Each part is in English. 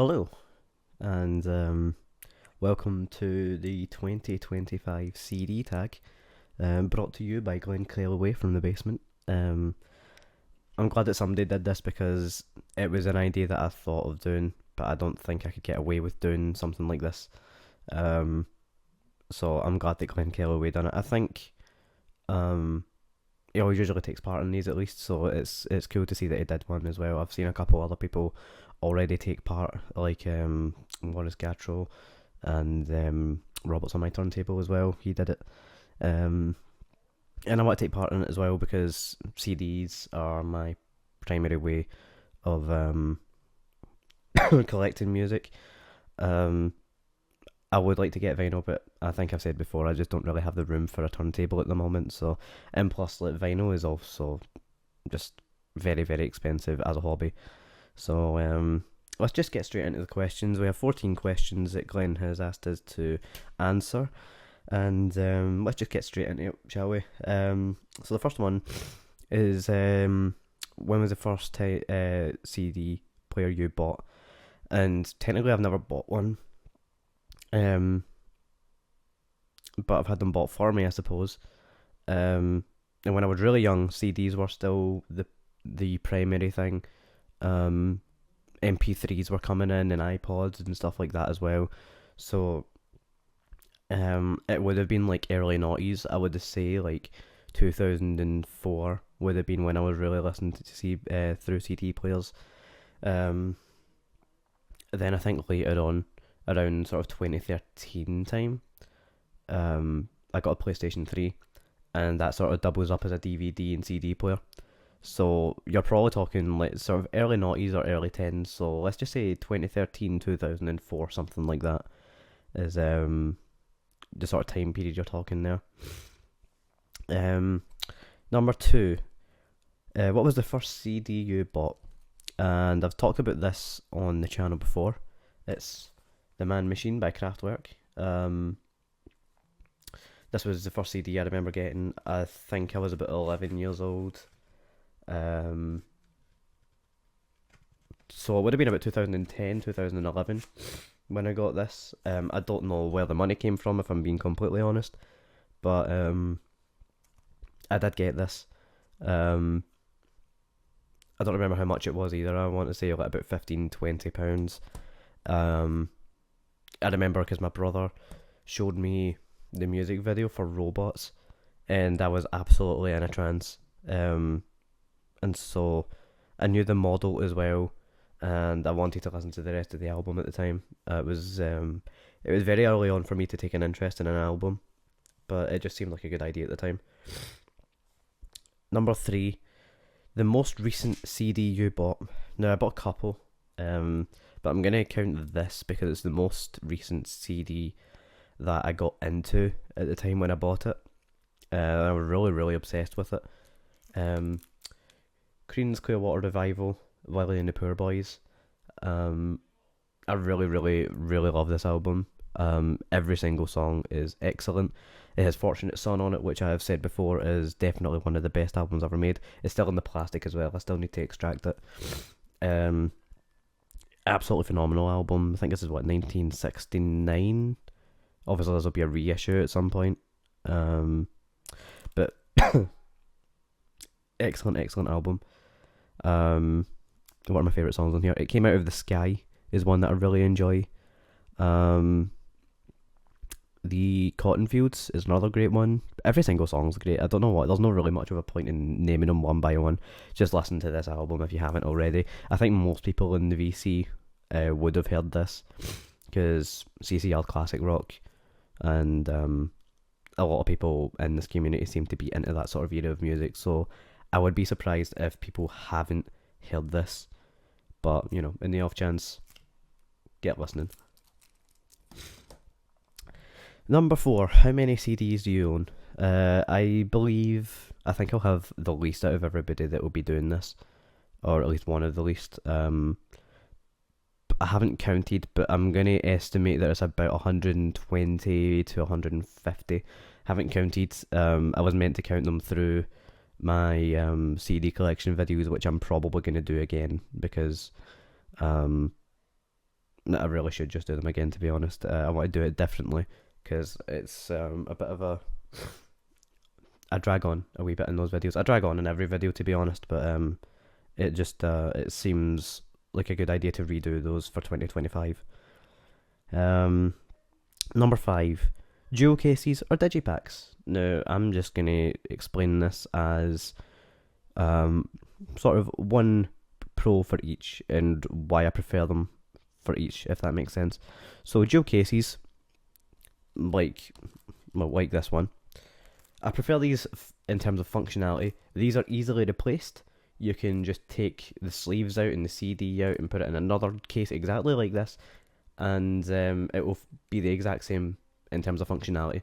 Hello, and welcome to the 2025 CD tag, brought to you by Glenn Clearway from the basement. I'm glad that somebody did this because it was an idea that I thought of doing, but I don't think I could get away with doing something like this. Um, so I'm glad that Glenn Clearway done it. I think he always usually takes part in these at least, so it's cool to see that he did one as well. I've seen a couple other people already take part, like Lawrence Gattrell and Roberts on my turntable as well. He did it, um, and I want to take part in it as well because CDs are my primary way of collecting music. Um, I would like to get vinyl, but I think I've said before I just don't really have the room for a turntable at the moment. So, and plus, like vinyl is also just very very expensive as a hobby. So let's just get straight into the questions. We have 14 questions that Glenn has asked us to answer, and let's just get straight into it, shall we? So the first one is when was the first CD player you bought? And technically, I've never bought one. Um, but I've had them bought for me, I suppose. And when I was really young, CDs were still the primary thing. Um, MP3s were coming in and iPods and stuff like that as well. So it would have been like early noughties. I would say like 2004 would have been when I was really listening to see through CD players. Um, then I think later on, around sort of 2013 time, I got a PlayStation 3, and that sort of doubles up as a DVD and CD player. So you're probably talking like sort of early noughties or early tens. So let's just say 2013, 2004, something like that is the sort of time period you're talking there. Um, Number two, what was the first CD you bought? And I've talked about this on the channel before. It's The Man Machine by Kraftwerk. This was the first CD I remember getting. I think I was about 11 years old. Um, so it would have been about 2010, 2011 when I got this. I don't know where the money came from, if I'm being completely honest, but I did get this. Um, I don't remember how much it was either. I want to say like about 15, £20. Um, I remember because my brother showed me the music video for Robots, and I was absolutely in a trance. And so I knew the model as well, and I wanted to listen to the rest of the album at the time. It was very early on for me to take an interest in an album, but it just seemed like a good idea at the time. Number three, the most recent CD you bought. Now I bought a couple, but I'm gonna count this because it's the most recent CD that I got into at the time when I bought it. I was really really obsessed with it. Creedence Clearwater Revival, Lily and the Poor Boys. I really, really, really love this album. Every single song is excellent. It has Fortunate Son on it, which I have said before is definitely one of the best albums ever made. It's still in the plastic as well. I still need to extract it. Absolutely phenomenal album. I think this is what 1969. Obviously, this will be a reissue at some point. But excellent, excellent album. One of my favourite songs on here. It Came Out of the Sky is one that I really enjoy. The Cotton Fields is another great one. Every single song's great. I don't know what. There's not really much of a point in naming them one by one. Just listen to this album if you haven't already. I think most people in the VC would have heard this because CCR classic rock, and a lot of people in this community seem to be into that sort of era of music. So I would be surprised if people haven't heard this. But you know, in the off chance, get listening. Number four, how many CDs do you own? I think I'll have the least out of everybody that will be doing this, or at least one of the least. I haven't counted, but I'm gonna estimate that it's about 120 to 150. Haven't counted. I was meant to count them through my CD collection videos, which I'm probably gonna do again because I really should just do them again, to be honest. I want to do it differently because it's a bit of a. I drag on a wee bit in those videos. I drag on in every video, to be honest, but it just it seems like a good idea to redo those for 2025. Number 5, dual cases or digipacks. Now, I'm just gonna explain this as sort of one pro for each and why I prefer them for each, if that makes sense. So dual cases, like this one, I prefer these in terms of functionality. These are easily replaced. You can just take the sleeves out and the CD out and put it in another case exactly like this, and it will be the exact same in terms of functionality.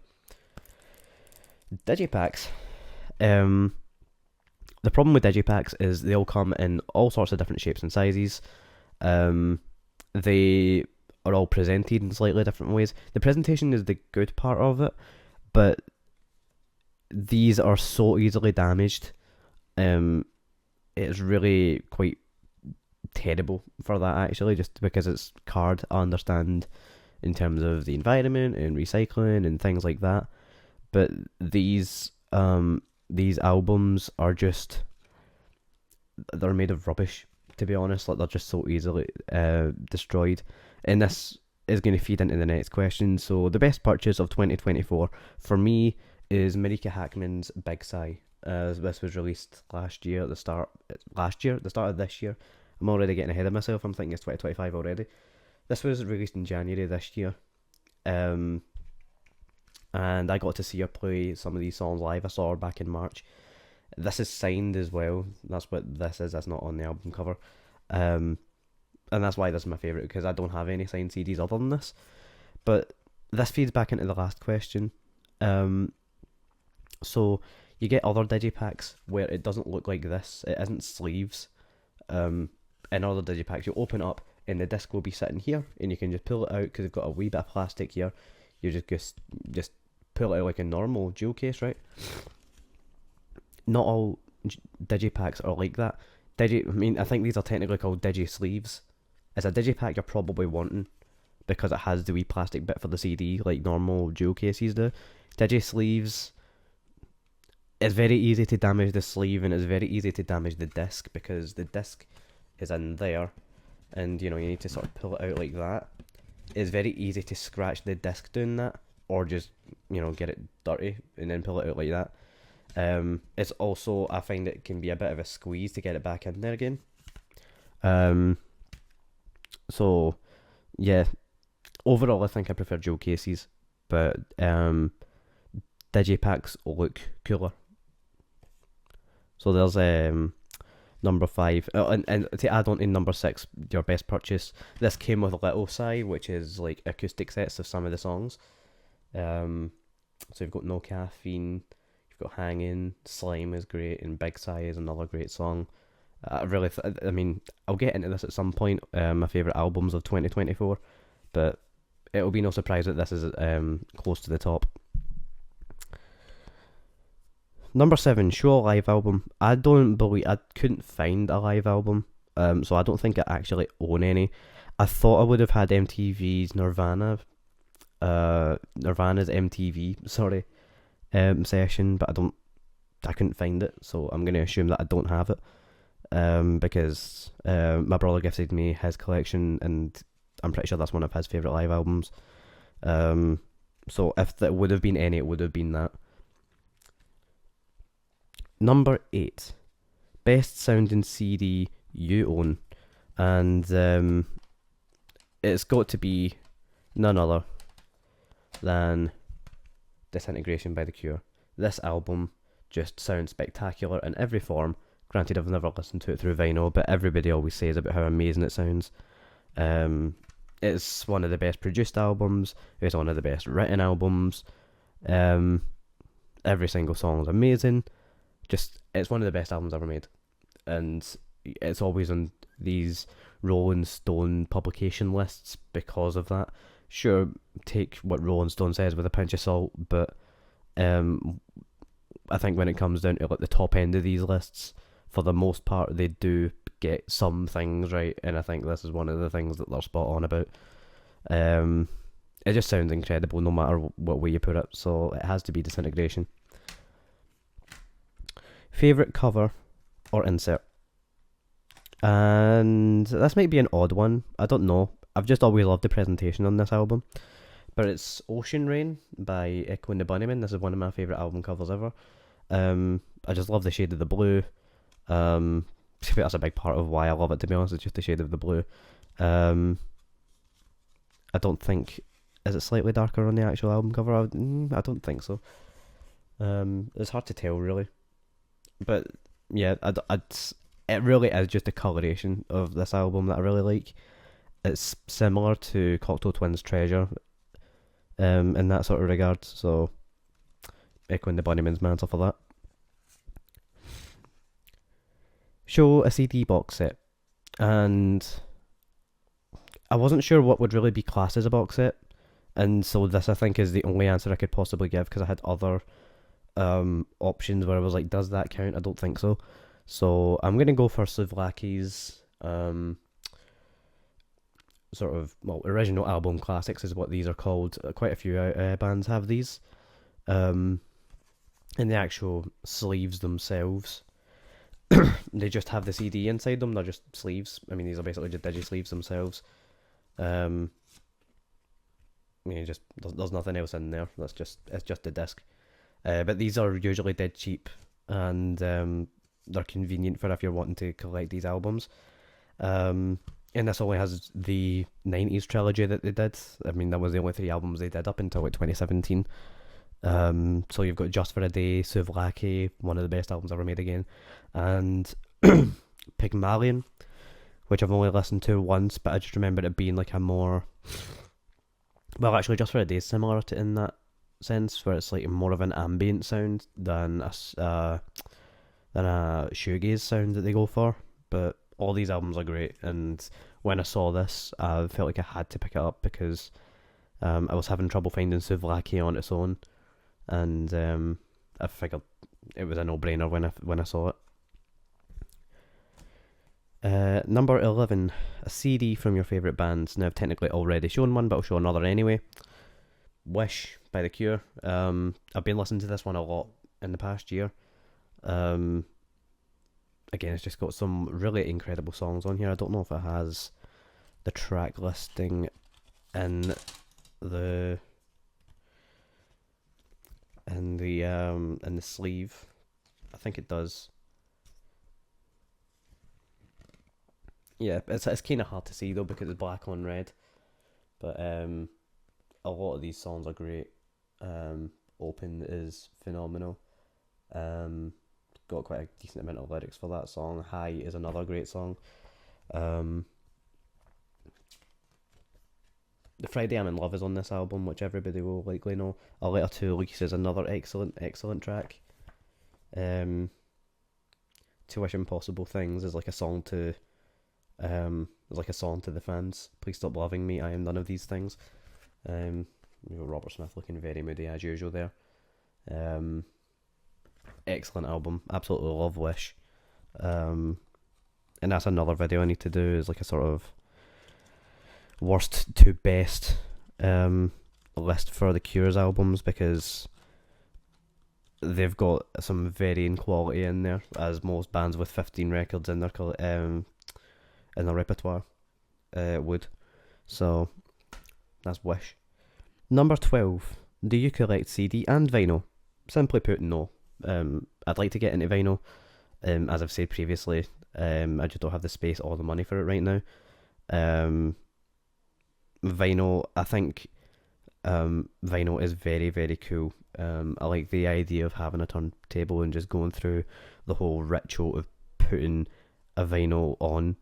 Digipacks. The problem with digipacks is they all come in all sorts of different shapes and sizes. They are all presented in slightly different ways. The presentation is the good part of it, but these are so easily damaged. It's really quite terrible for that, actually, just because it's hard to understand in terms of the environment and recycling and things like that. But these albums are just, they're made of rubbish, to be honest. Like, they're just so easily destroyed. And this is going to feed into the next question. So the best purchase of 2024 for me is Marika Hackman's Big Sigh. This was released last year at the start of this year. I'm already getting ahead of myself. I'm thinking it's 2025 already. This was released in January this year. And I got to see her play some of these songs live. I saw her back in March. This is signed as well. That's what this is. That's not on the album cover. And that's why this is my favourite, because I don't have any signed CDs other than this. But this feeds back into the last question. So you get other digipacks where it doesn't look like this. It isn't sleeves. In other digipacks, you open up and the disc will be sitting here, and you can just pull it out because it's got a wee bit of plastic here. You just pull it out like a normal jewel case, right? Not all digipacks are like that. I think these are technically called digi sleeves. As a digipack, you're probably wanting, because it has the wee plastic bit for the CD like normal jewel cases do. Digi sleeves, it's very easy to damage the sleeve, and it's very easy to damage the disc because the disc is in there, and you need to sort of pull it out like that. It's very easy to scratch the disc doing that, or just get it dirty and then pull it out like that. It's also, I find it can be a bit of a squeeze to get it back in there again. So yeah, overall I think I prefer dual cases, but digipacks look cooler. So there's number 5, and to add on to number 6, your best purchase. This came with Little Sigh, which is like acoustic sets of some of the songs. So you've got No Caffeine, you've got Hangin', Slime is great, and Big Sigh is another great song. I'll get into this at some point. My favourite albums of 2024, but it'll be no surprise that this is close to the top. Number 7, Show a Live album. I couldn't find a live album, so I don't think I actually own any. I thought I would have had Nirvana's MTV, session, but I couldn't find it, so I'm going to assume that I don't have it, because my brother gifted me his collection, and I'm pretty sure that's one of his favourite live albums. So if there would have been any, it would have been that. Number 8, best sounding CD you own, and it's got to be none other than Disintegration by The Cure. This album just sounds spectacular in every form. Granted, I've never listened to it through vinyl, but everybody always says about how amazing it sounds. It's one of the best produced albums. It's one of the best written albums. Every single song is amazing. It's one of the best albums ever made, and it's always on these Rolling Stone publication lists because of that. Sure, take what Rolling Stone says with a pinch of salt, but I think when it comes down to like the top end of these lists, for the most part, they do get some things right, and I think this is one of the things that they're spot on about. Um, it just sounds incredible no matter what way you put it. So it has to be Disintegration. Favorite cover or insert? And this might be an odd one. I don't know. I've just always loved the presentation on this album. But it's Ocean Rain by Echo and the Bunnymen. This is one of my favourite album covers ever. I just love the shade of the blue. That's a big part of why I love it, to be honest. It's just the shade of the blue. I don't think... Is it slightly darker on the actual album cover? I don't think so. It's hard to tell, really. But, yeah, it really is just the coloration of this album that I really like. It's similar to Cocteau Twins' Treasure in that sort of regard. So, echoing the Bunnymen's mantle for that. Show a CD box set. And I wasn't sure what would really be classed as a box set. And so this, I think, is the only answer I could possibly give, because I had other options where I was like, does that count? I don't think so. So I'm going to go for Souvlaki's sort of, well, original album classics is what these are called. Quite a few bands have these. In the actual sleeves themselves, they just have the CD inside them. They're just sleeves. I mean, these are basically just digi sleeves themselves. Just there's nothing else in there. It's just the disc. But these are usually dead cheap, and they're convenient for if you're wanting to collect these albums. And this only has the 90s trilogy that they did. I mean, that was the only 3 albums they did up until like 2017. So you've got Just for a Day, Souvlaki, one of the best albums ever made again, and Pygmalion, which I've only listened to once, but I just remember it being like a more... Well, actually, Just for a Day is similar to in that sense, where it's like more of an ambient sound than a shoegaze sound that they go for. But all these albums are great, and when I saw this, I felt like I had to pick it up because I was having trouble finding Souvlaki on its own, and I figured it was a no-brainer when I saw it. Number 11, a CD from your favourite bands. Now, I've technically already shown one, but I'll show another anyway. Wish by The Cure. I've been listening to this one a lot in the past year. Again, it's just got some really incredible songs on here. I don't know if it has the track listing in the sleeve. I think it does. Yeah, it's kind of hard to see though because it's black on red. But a lot of these songs are great. Open is phenomenal. Got quite a decent amount of lyrics for that song. High is another great song. The Friday I'm in Love is on this album, which everybody will likely know. A Letter to Elise is another excellent track. To Wish Impossible Things is like a song to the fans. Please stop loving me, I am none of these things. Robert Smith looking very moody as usual there. Excellent album, absolutely love Wish. And that's another video I need to do, is like a sort of worst to best list for the Cure's albums, because they've got some varying quality in there, as most bands with 15 records in their repertoire would. So that's Wish. Number 12. Do you collect CD and vinyl? Simply put, no. I'd like to get into vinyl. As I've said previously, I just don't have the space or the money for it right now. Vinyl, I think vinyl is very, very cool. I like the idea of having a turntable and just going through the whole ritual of putting a vinyl on.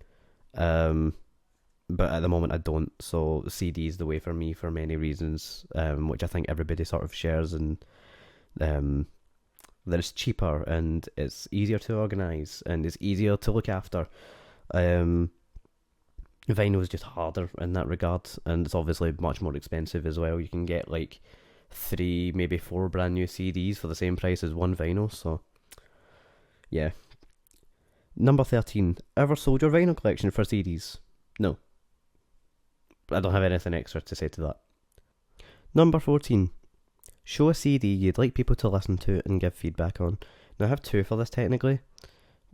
But at the moment I don't, so CD is the way for me for many reasons, which I think everybody sort of shares, and that it's cheaper and it's easier to organise and it's easier to look after. Vinyl is just harder in that regard, and it's obviously much more expensive as well. You can get like 3, maybe 4 brand new CDs for the same price as one vinyl, so yeah. Number 13, ever sold your vinyl collection for CDs? No. I don't have anything extra to say to that. Number 14. Show a CD you'd like people to listen to and give feedback on. Now I have two for this technically.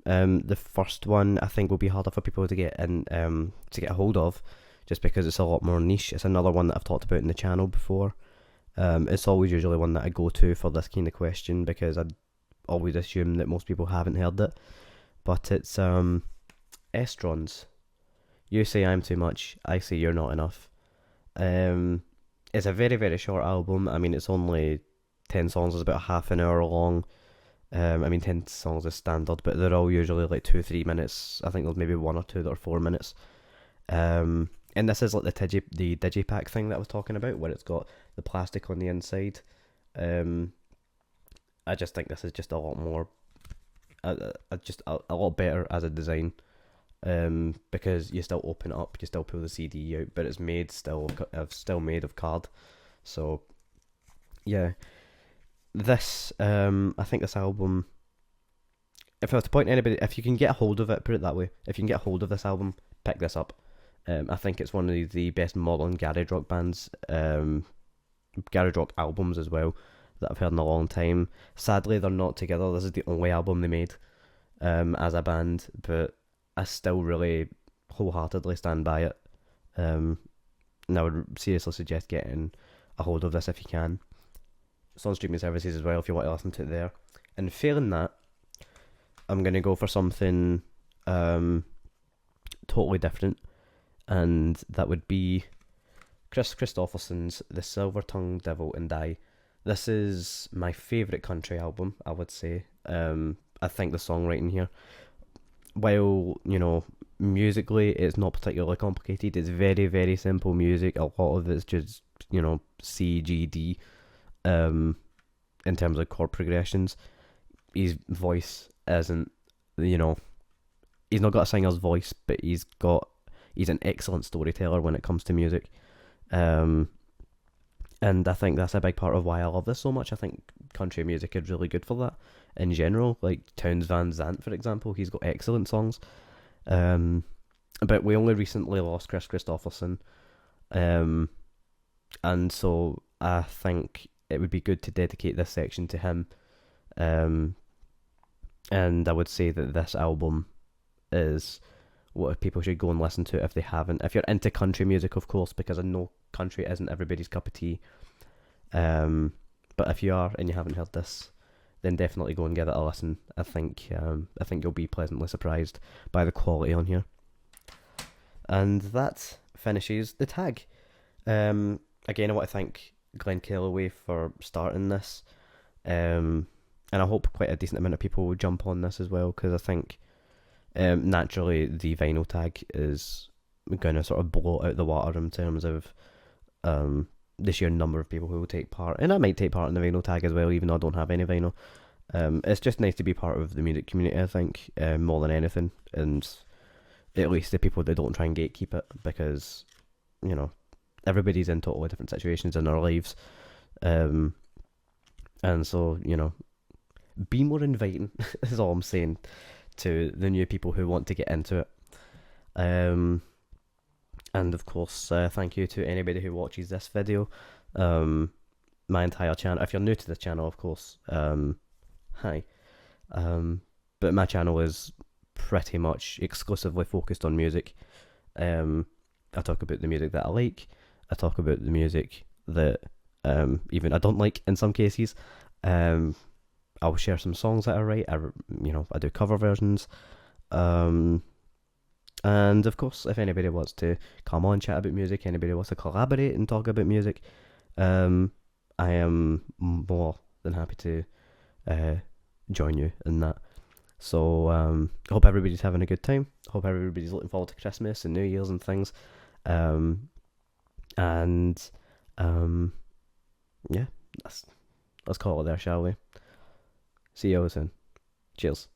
The first one I think will be harder for people to get in to get a hold of, just because it's a lot more niche. It's another one that I've talked about in the channel before. It's always usually one that I go to for this kind of question because I always assume that most people haven't heard it. But it's Estrons. You say I'm too much, I say you're not enough. Um, it's a very, very short album. I mean, it's only 10 songs, it's about half an hour long. I mean, 10 songs is standard, but they're all usually like 2 3 minutes. I think there's maybe one or two that are 4 minutes. And this is like the digipack thing that I was talking about, where it's got the plastic on the inside. Um, I just think this is just a lot more, just a lot better as a design. Because you still open it up, you still pull the CD out, but it's still made of card. So yeah, I think this album. If I was to point to anybody, if you can get a hold of it, put it that way. If you can get a hold of this album, pick this up. I think it's one of the best modern garage rock bands, garage rock albums as well, that I've heard in a long time. Sadly, they're not together. This is the only album they made as a band, but I still really wholeheartedly stand by it. And I would seriously suggest getting a hold of this if you can. It's on streaming services as well if you want to listen to it there. And failing that, I'm going to go for something totally different, and that would be Chris Christopherson's The Silver Tongued Devil and I. This is my favourite country album, I would say. I think the songwriting here, while, musically it's not particularly complicated, it's very, very simple music. A lot of it's just, C, G, D, in terms of chord progressions. His voice isn't, he's not got a singer's voice, but he's an excellent storyteller when it comes to music. And I think that's a big part of why I love this so much. I think country music is really good for that in general. Like Townes Van Zandt, for example, he's got excellent songs. But we only recently lost Chris Christopherson. And so I think it would be good to dedicate this section to him. And I would say that this album is what people should go and listen to if they haven't. If you're into country music, of course, because I know country isn't everybody's cup of tea. But if you are and you haven't heard this, then definitely go and give it a listen. I think you'll be pleasantly surprised by the quality on here. And that finishes the tag. Again, I want to thank Glenn Kellaway for starting this. And I hope quite a decent amount of people will jump on this as well, because I think naturally the vinyl tag is going to sort of blow it out the water in terms of the sheer number of people who will take part. And I might take part in the vinyl tag as well, even though I don't have any vinyl. It's just nice to be part of the music community, I think, more than anything. And at least the people that don't try and gatekeep it, because, everybody's in totally different situations in their lives. And so, be more inviting is all I'm saying to the new people who want to get into it. And of course, thank you to anybody who watches this video. My entire channel, if you're new to this channel, of course, hi. But my channel is pretty much exclusively focused on music. I talk about the music that I like. I talk about the music that even I don't like in some cases. I'll share some songs that I write. I do cover versions. And of course, if anybody wants to come on, chat about music, anybody wants to collaborate and talk about music, I am more than happy to join you in that. So I hope everybody's having a good time. I hope everybody's looking forward to Christmas and New Year's and things. Yeah, let's call it there, shall we? See you all soon. Cheers.